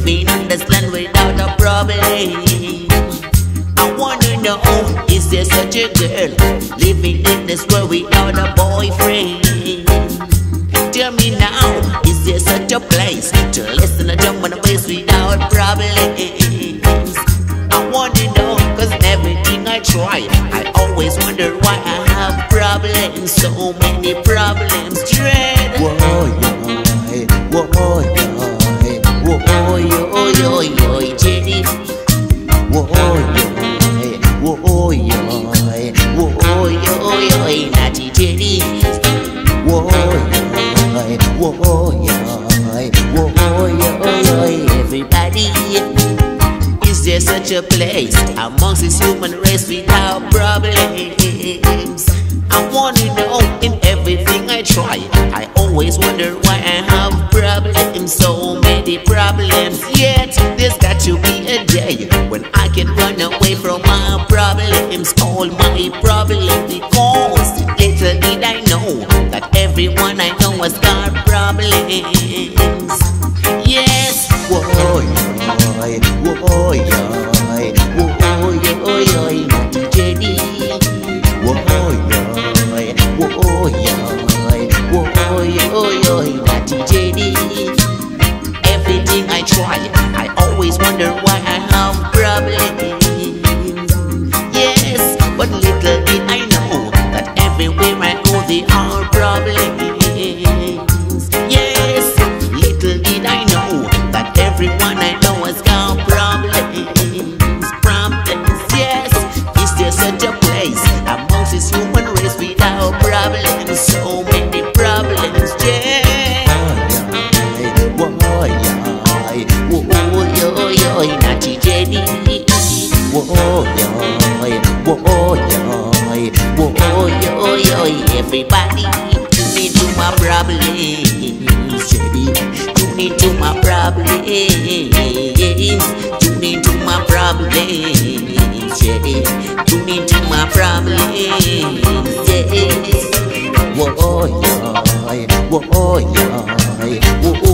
living on this land without a problem. I wanna know, is there such a girl living in this world without a boyfriend? Tell me now, is there such a place to listen to drum on the bass without problems? I wanna know, cause everything I try, I always wonder why I have problems, so many problems. Dread. Whoa, yo, whoa, yo, whoa, yo, yo, Jenny. Whoa, yo, whoa, yo, Natty Jenny. Whoa, yo, everybody. Is there such a place amongst this human race without problems? I wanna know, in everything I try, I always wonder why I have problems, so many problems. Yet there's got to be a day when I can run away from my problems, all my problems, because little did I know that everyone I know has got problems. Yes, whoa, whoa, yo, Natty Jenny. Whoa, yo, Natty Jenny. Everything I try, I always wonder why I have problems. Yes, but little did I know that everywhere I go there are problems. Yes, little did I know that everyone I know has got problems. Yes, is there such a place amongst this human race without problems? So many problems, yeah. Whoa, Natty Jenny. Whoa, everybody, tune into my problems, Jenny. Tune into my problems, tune into my problems, Jenny. Tune into my problems, yes. Whoa,